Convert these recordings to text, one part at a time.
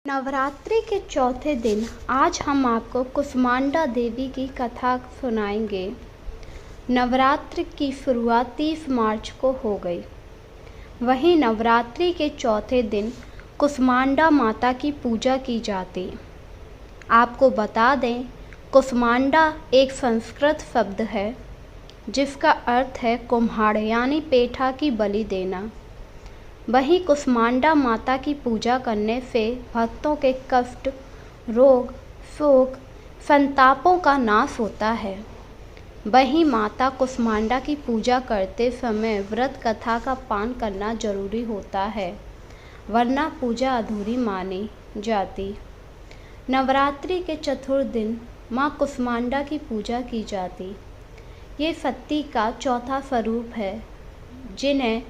नवरात्रि के चौथे दिन आज हम आपको कुसमांडा देवी की कथा सुनाएंगे। नवरात्रि की शुरुआत 30 मार्च को हो गई। वहीं नवरात्रि के चौथे दिन कुसमांडा माता की पूजा की जाती। आपको बता दें, कुसमांडा एक संस्कृत शब्द है जिसका अर्थ है कुम्हाड़ यानी पेठा की बलि देना। वहीं कुसमांडा माता की पूजा करने से भक्तों के कष्ट, रोग, शोक, संतापों का नाश होता है। वहीं माता कुसमांडा की पूजा करते समय व्रत कथा का पान करना जरूरी होता है, वरना पूजा अधूरी मानी जाती। नवरात्रि के चतुर्थ दिन माँ कुसमांडा की पूजा की जाती। ये शक्ति का चौथा स्वरूप है जिन्हें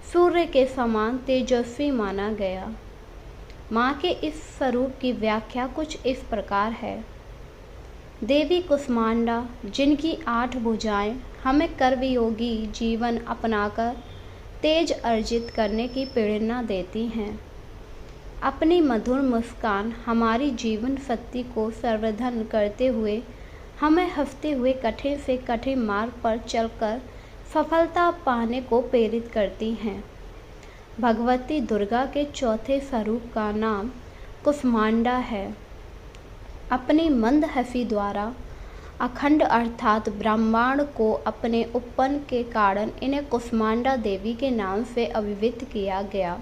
सूर्य के समान तेजस्वी माना गया। माँ के इस स्वरूप की व्याख्या कुछ इस प्रकार है। देवी कुसमांडा, जिनकी 8 भुजाएं हमें कर्मयोगी जीवन अपनाकर तेज अर्जित करने की प्रेरणा देती हैं। अपनी मधुर मुस्कान हमारी जीवन शक्ति को संवर्धन करते हुए हमें हंसते हुए कठिन से कठिन मार्ग पर चलकर सफलता पाने को प्रेरित करती हैं। भगवती दुर्गा के चौथे स्वरूप का नाम कुसमांडा है। अपनी मंद हंसी द्वारा अखंड अर्थात ब्रह्मांड को अपने उत्पन्न के कारण इन्हें कुसमांडा देवी के नाम से अभिहित किया गया।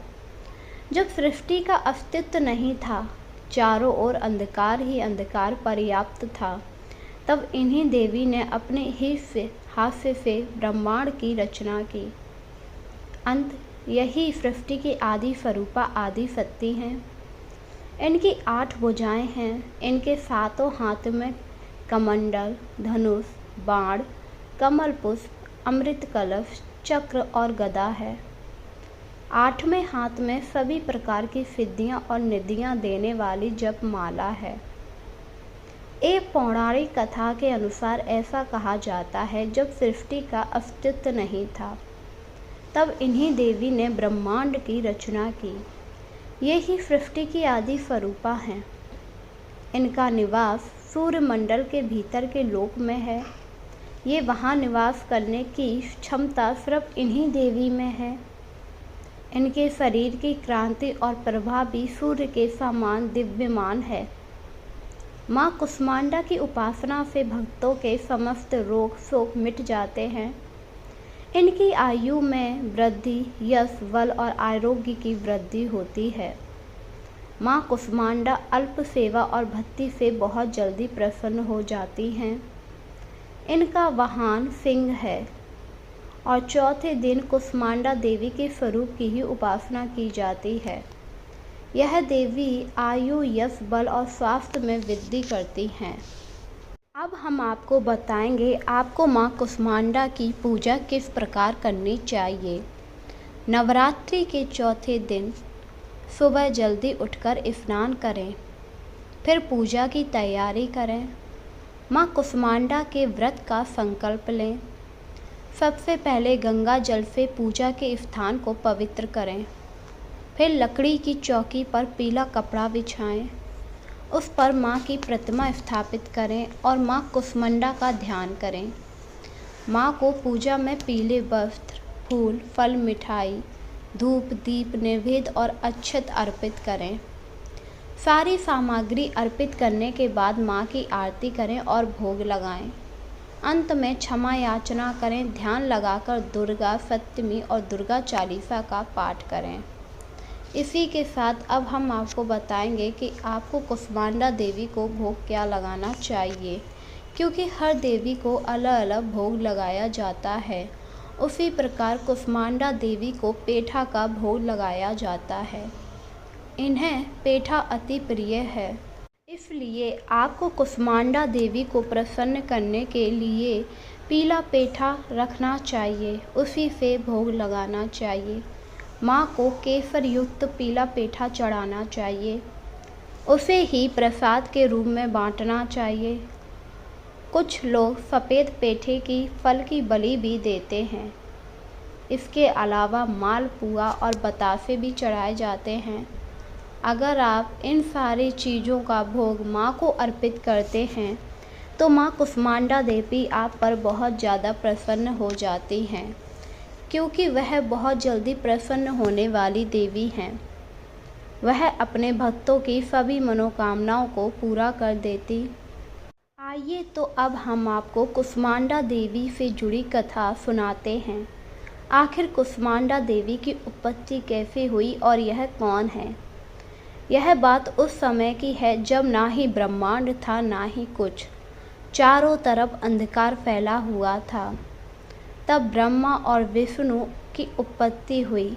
जब सृष्टि का अस्तित्व नहीं था, चारों ओर अंधकार ही अंधकार पर्याप्त था, तब इन्हीं देवी ने अपने ही हास्य से ब्रह्मांड की रचना की। अंत यही सृष्टि की आदि स्वरूपा आदि शक्ति हैं। इनकी 8 भुजाएं हैं। इनके 7 हाथ में कमंडल, धनुष, बाण, कमल पुष्प, अमृत कलश, चक्र और गदा है। 8वें हाथ में सभी प्रकार की सिद्धियां और निधियां देने वाली जप माला है। एक पौराणिक कथा के अनुसार ऐसा कहा जाता है, जब सृष्टि का अस्तित्व नहीं था, तब इन्हीं देवी ने ब्रह्मांड की रचना की। यही सृष्टि की आदि स्वरूपा हैं। इनका निवास सूर्यमंडल के भीतर के लोक में है। ये वहाँ निवास करने की क्षमता सिर्फ इन्हीं देवी में है। इनके शरीर की क्रांति और प्रभा भी सूर्य के समान दिव्यमान है। माँ कुसमांडा की उपासना से भक्तों के समस्त रोग शोक मिट जाते हैं। इनकी आयु में वृद्धि, यश, बल और आरोग्य की वृद्धि होती है। माँ कुसमांडा अल्प सेवा और भक्ति से बहुत जल्दी प्रसन्न हो जाती हैं। इनका वाहन सिंह है और चौथे दिन कुसमांडा देवी के स्वरूप की ही उपासना की जाती है। यह देवी आयु, यश, बल और स्वास्थ्य में वृद्धि करती हैं। अब हम आपको बताएंगे आपको माँ कुसमांडा की पूजा किस प्रकार करनी चाहिए। नवरात्रि के चौथे दिन सुबह जल्दी उठकर स्नान करें, फिर पूजा की तैयारी करें। माँ कुसमांडा के व्रत का संकल्प लें। सबसे पहले गंगा जल से पूजा के स्थान को पवित्र करें। फिर लकड़ी की चौकी पर पीला कपड़ा बिछाएं। उस पर माँ की प्रतिमा स्थापित करें और माँ कुसमांडा का ध्यान करें। माँ को पूजा में पीले वस्त्र, फूल, फल, मिठाई, धूप, दीप, नैवेद्य और अक्षत अर्पित करें। सारी सामग्री अर्पित करने के बाद माँ की आरती करें और भोग लगाएं। अंत में क्षमा याचना करें। ध्यान लगाकर दुर्गा सप्तमी और दुर्गा चालीसा का पाठ करें। इसी के साथ अब हम आपको बताएंगे कि आपको कुसमांडा देवी को भोग क्या लगाना चाहिए, क्योंकि हर देवी को अलग अलग भोग लगाया जाता है। उसी प्रकार कुसमांडा देवी को पेठा का भोग लगाया जाता है। इन्हें पेठा अति प्रिय है, इसलिए आपको कुसमांडा देवी को प्रसन्न करने के लिए पीला पेठा रखना चाहिए, उसी से भोग लगाना चाहिए। माँ को केसर युक्त पीला पेठा चढ़ाना चाहिए। उसे ही प्रसाद के रूप में बांटना चाहिए। कुछ लोग सफ़ेद पेठे की फल की बलि भी देते हैं। इसके अलावा मालपुआ और बतासे भी चढ़ाए जाते हैं। अगर आप इन सारी चीज़ों का भोग माँ को अर्पित करते हैं तो माँ कुष्मांडा देवी आप पर बहुत ज़्यादा प्रसन्न हो जाती हैं, क्योंकि वह बहुत जल्दी प्रसन्न होने वाली देवी हैं। वह अपने भक्तों की सभी मनोकामनाओं को पूरा कर देती। आइए तो अब हम आपको कुष्मांडा देवी से जुड़ी कथा सुनाते हैं। आखिर कुष्मांडा देवी की उत्पत्ति कैसे हुई और यह कौन है? यह बात उस समय की है जब ना ही ब्रह्मांड था ना ही कुछ, चारों तरफ अंधकार फैला हुआ था। तब ब्रह्मा और विष्णु की उत्पत्ति हुई।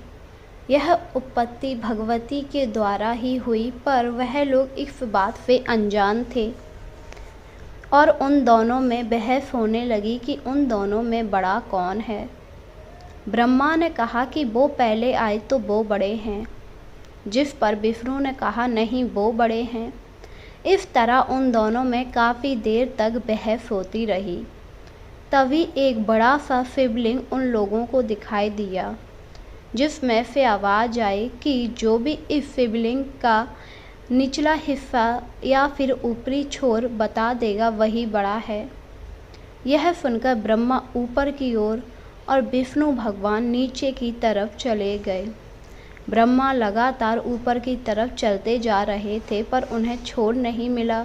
यह उत्पत्ति भगवती के द्वारा ही हुई, पर वह लोग इस बात से अनजान थे और उन दोनों में बहस होने लगी कि उन दोनों में बड़ा कौन है। ब्रह्मा ने कहा कि वो पहले आए तो वो बड़े हैं, जिस पर विष्णु ने कहा नहीं वो बड़े हैं। इस तरह उन दोनों में काफ़ी देर तक बहस होती रही। तभी एक बड़ा सा शिवलिंग उन लोगों को दिखाई दिया, जिसमें से आवाज़ आई कि जो भी इस शिवलिंग का निचला हिस्सा या फिर ऊपरी छोर बता देगा वही बड़ा है। यह सुनकर ब्रह्मा ऊपर की ओर और विष्णु भगवान नीचे की तरफ चले गए। ब्रह्मा लगातार ऊपर की तरफ चलते जा रहे थे, पर उन्हें छोर नहीं मिला।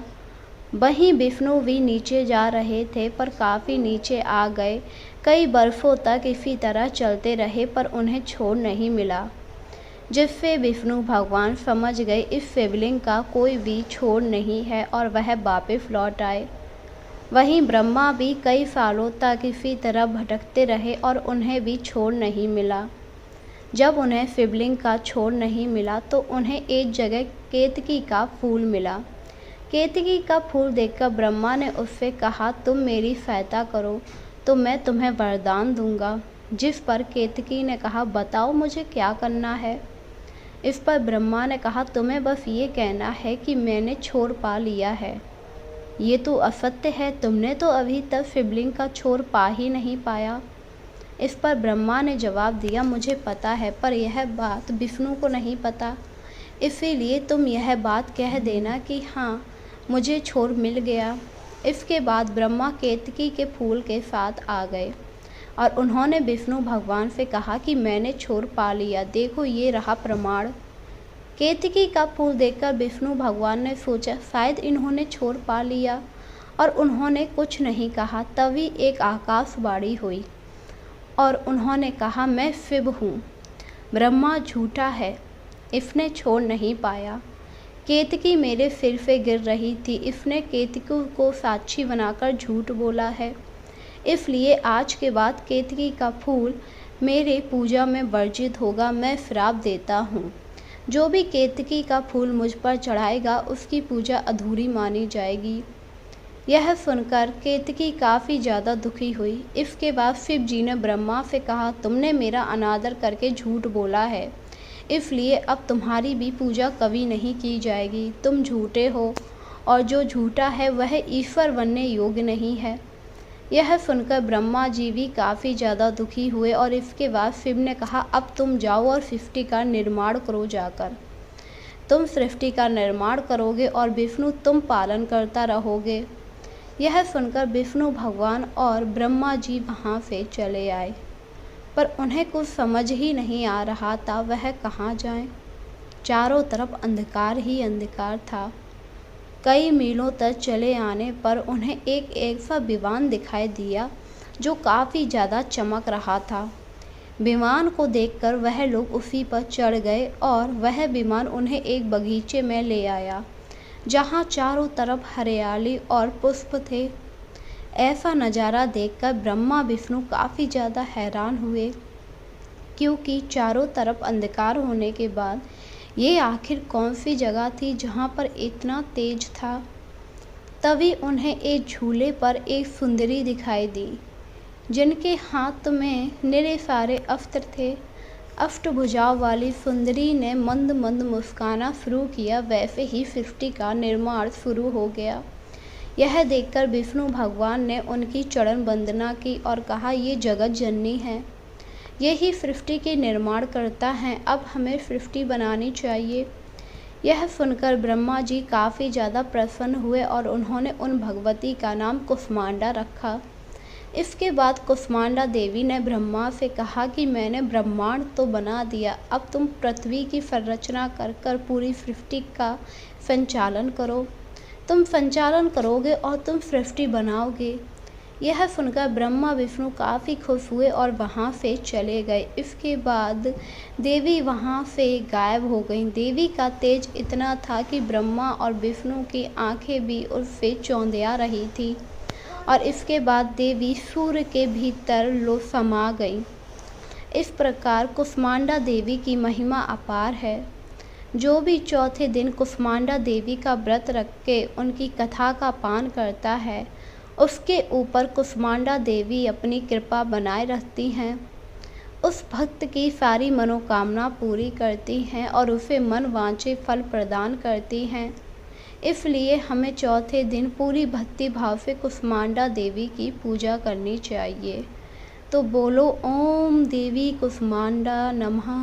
वहीं विष्णु भी नीचे जा रहे थे, पर काफ़ी नीचे आ गए। कई बरसों तक इसी तरह चलते रहे, पर उन्हें छोर नहीं मिला, जिससे विष्णु भगवान समझ गए इस शिवलिंग का कोई भी छोर नहीं है और वह वापस लौट आए। वहीं ब्रह्मा भी कई सालों तक इसी तरह भटकते रहे और उन्हें भी छोर नहीं मिला। जब उन्हें शिवलिंग का छोर नहीं मिला तो उन्हें एक जगह केतकी का फूल मिला। केतकी का फूल देखकर ब्रह्मा ने उससे कहा तुम मेरी सहायता करो तो मैं तुम्हें वरदान दूंगा। जिस पर केतकी ने कहा बताओ मुझे क्या करना है। इस पर ब्रह्मा ने कहा तुम्हें बस ये कहना है कि मैंने छोर पा लिया है। ये तो असत्य है, तुमने तो अभी तक शिवलिंग का छोर पा ही नहीं पाया। इस पर ब्रह्मा ने जवाब दिया मुझे पता है, पर यह बात विष्णु को नहीं पता, इसीलिए तुम यह बात कह देना कि हाँ मुझे छोर मिल गया। इसके बाद ब्रह्मा केतकी के फूल के साथ आ गए और उन्होंने विष्णु भगवान से कहा कि मैंने छोर पा लिया, देखो ये रहा प्रमाण। केतकी का फूल देखकर विष्णु भगवान ने सोचा शायद इन्होंने छोर पा लिया और उन्होंने कुछ नहीं कहा। तभी एक आकाशवाणी हुई और उन्होंने कहा मैं शिव हूँ, ब्रह्मा झूठा है, इसने छोर नहीं पाया। केतकी मेरे सिर से गिर रही थी, इसने केतकी को साक्षी बनाकर झूठ बोला है, इसलिए आज के बाद केतकी का फूल मेरे पूजा में वर्जित होगा। मैं श्राप देता हूँ, जो भी केतकी का फूल मुझ पर चढ़ाएगा उसकी पूजा अधूरी मानी जाएगी। यह सुनकर केतकी काफ़ी ज़्यादा दुखी हुई। इसके बाद शिव जी ने ब्रह्मा से कहा तुमने मेरा अनादर करके झूठ बोला है, इसलिए अब तुम्हारी भी पूजा कभी नहीं की जाएगी। तुम झूठे हो और जो झूठा है वह ईश्वर बनने योग्य नहीं है। यह सुनकर ब्रह्मा जी भी काफ़ी ज़्यादा दुखी हुए और इसके बाद शिव ने कहा अब तुम जाओ और सृष्टि का निर्माण करो, जाकर तुम सृष्टि का निर्माण करोगे और विष्णु तुम पालन करता रहोगे। यह सुनकर विष्णु भगवान और ब्रह्मा जी वहाँ से चले आए, पर उन्हें कुछ समझ ही नहीं आ रहा था वह कहाँ जाएं। चारों तरफ अंधकार ही अंधकार था। कई मीलों तक चले आने पर उन्हें एक ऐसा विमान दिखाई दिया जो काफ़ी ज़्यादा चमक रहा था। विमान को देखकर वह लोग उसी पर चढ़ गए और वह विमान उन्हें एक बगीचे में ले आया, जहाँ चारों तरफ हरियाली और पुष्प थे। ऐसा नज़ारा देखकर ब्रह्मा विष्णु काफ़ी ज़्यादा हैरान हुए, क्योंकि चारों तरफ अंधकार होने के बाद ये आखिर कौन सी जगह थी जहाँ पर इतना तेज था। तभी उन्हें एक झूले पर एक सुंदरी दिखाई दी, जिनके हाथ में निरे सारे अस्त्र थे। अष्टभुजाओं वाली सुंदरी ने मंद मंद मुस्काना शुरू किया, वैसे ही सृष्टि का निर्माण शुरू हो गया। यह देखकर विष्णु भगवान ने उनकी चरण वंदना की और कहा ये जगत जननी है, यही सृष्टि के निर्माण करता है, अब हमें सृष्टि बनानी चाहिए। यह सुनकर ब्रह्मा जी काफ़ी ज़्यादा प्रसन्न हुए और उन्होंने उन भगवती का नाम कुष्मांडा रखा। इसके बाद कुष्मांडा देवी ने ब्रह्मा से कहा कि मैंने ब्रह्मांड तो बना दिया, अब तुम पृथ्वी की संरचना कर कर पूरी सृष्टि का संचालन करो। तुम संचालन करोगे और तुम सृष्टि बनाओगे। यह सुनकर ब्रह्मा विष्णु काफ़ी खुश हुए और वहाँ से चले गए। इसके बाद देवी वहाँ से गायब हो गईं। देवी का तेज इतना था कि ब्रह्मा और विष्णु की आंखें भी उससे चौंधिया रही थी और इसके बाद देवी सूर्य के भीतर समा गई। इस प्रकार कुष्मांडा देवी की महिमा अपार है। जो भी चौथे दिन कुष्मांडा देवी का व्रत रख के उनकी कथा का पान करता है, उसके ऊपर कुष्मांडा देवी अपनी कृपा बनाए रखती हैं। उस भक्त की सारी मनोकामना पूरी करती हैं और उसे मन वांछे फल प्रदान करती हैं। इसलिए हमें चौथे दिन पूरी भक्ति भाव से कुष्मांडा देवी की पूजा करनी चाहिए। तो बोलो ओम देवी कुष्मांडा नमः।